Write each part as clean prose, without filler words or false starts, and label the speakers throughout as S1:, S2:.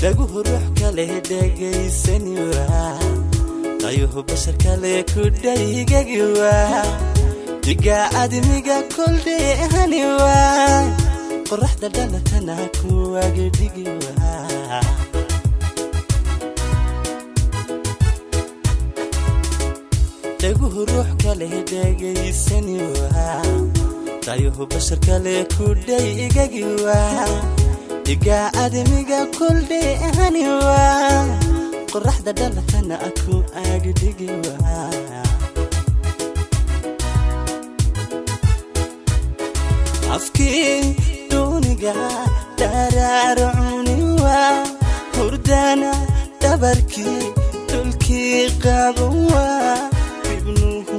S1: dhaguhu ruux kale dhegaysan waa dayuhu bashar kale ku dhaygagi waa diga admiga kol dheehani waa qorraxda dhalatana ku agdhigi waa dhaguhu ruux kale dhegaysan waa dayuhu bashar kale ku dhaygagi waa diga admiga kol dheehani waa qorraxda dhalatana ku agdhigi waa afki duniga dararuni waa hurdana dabarki dulki qabuwa ibnuhu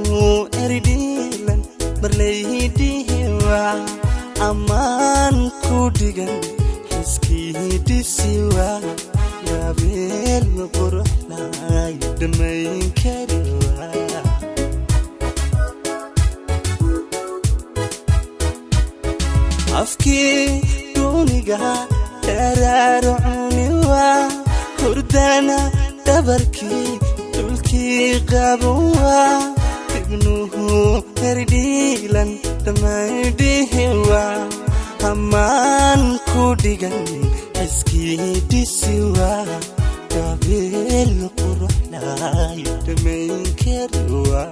S1: eridilan marlaydihi waa amaan ku dhigan iskidisiwa gabeel quruxlay dhamayn kariwa afki duniga dararuni waa hurdana dabarki dulki qabuwa ibnuhu eridilan dhamaydihi waa amaan ku dhigan iskidisiwa gabeel quruxlay dhamayn kariwa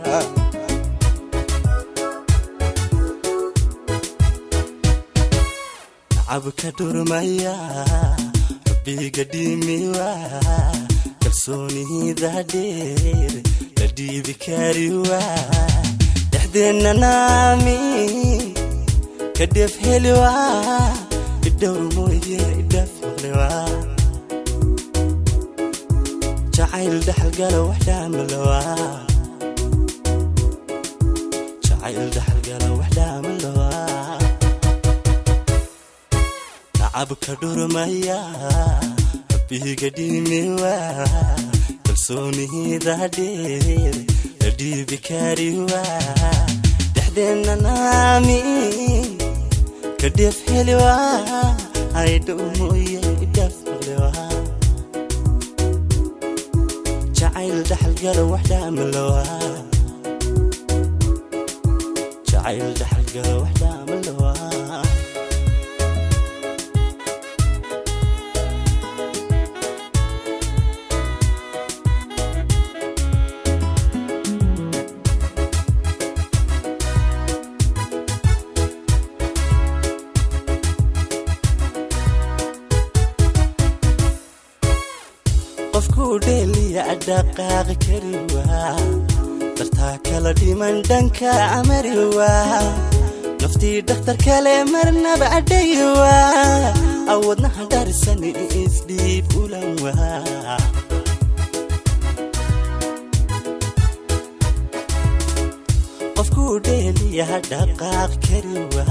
S1: abka durmaya biga dimiwa kalsoonida dheer la dhiibi kariwa dhaxdeena naami kadef helwa idowr mooye idaf maqlewa jacayl dhaxal gala waxdhaamalawa jacayl dhaxal gala waxdhaamalawa abka durmaya biga dimiwa kalsoonida dheer la dhiibi kariwa dhaxdeena naami kadef helwa aydow mooye idaf maqlewa jacayl dhaxal gala waxdhaamalawa jacayl dhaxal gala waxdhaamalawa qofku dheeliya dhaqaaq kariwa dartaa kala dhiman dhanka amariwa naftii dhakhtar kale marnaba adhaywa awadnaha dharisan isdhiib ulanwa qofku dheeliya dhaqaaq kariwa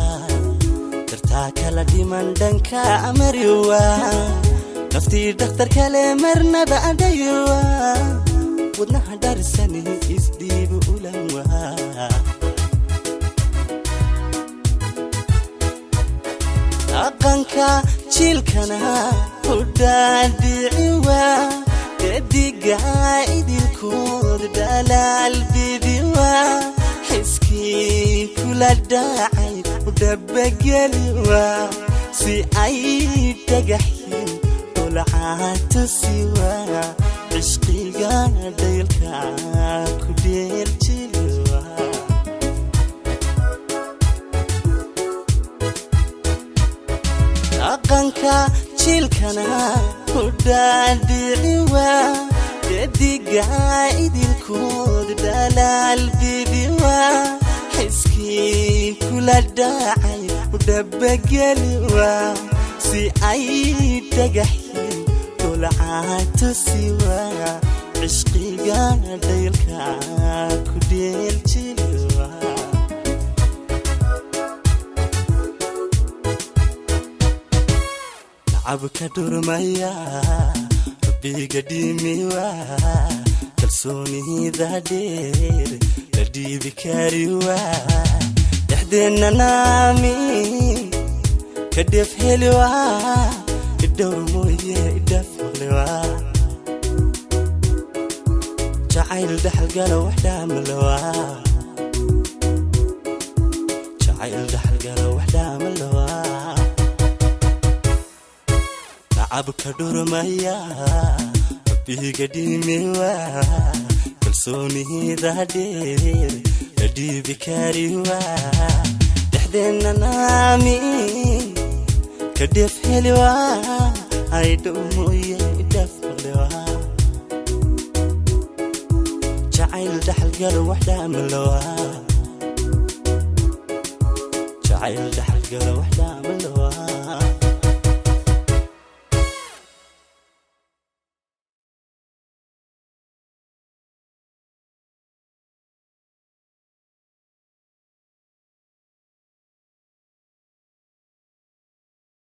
S1: dartaa kala dhiman dhanka amariwa naftii dhakhtar kale marnaba adhaywa wadnaha dharisan isdhiib ulanwa dhaqanka jiilkana u dhaadhiciwa dediga idilkood dhalaal bidiwa xiskii kula dhacay u dhabageliwa si ay dhagaxyin dulcaatu siwa cishqiga dhaylka ku dheeljiliwa dhaqanka jiilkana u dhaadhiciwa dediga idilkood dhalaal bidiwa xiskii kula dhacay u dhabageliwa si ay dhagaxyin dulcaatu siwa cishqiga dhaylka ku dheeljiliwa abka durmaya biga dimiwa kalsoonida dheer la dhiibi kariwa dhaxdeena naami kadef helwa idowr mooye idaf ملوا جعيل دحل قالوا وحدة ملوا جعيل دحل قالوا وحدة ملوا لعبك دور ميا ربي قديمي وا كلسوني ذادير ردي بكاري وا دحدنا نامي كدف هلوا هيدومو يدف هلوا جعيل دحل قالوا وحدة ملوا جعيل دحل قالوا وحدة ملوا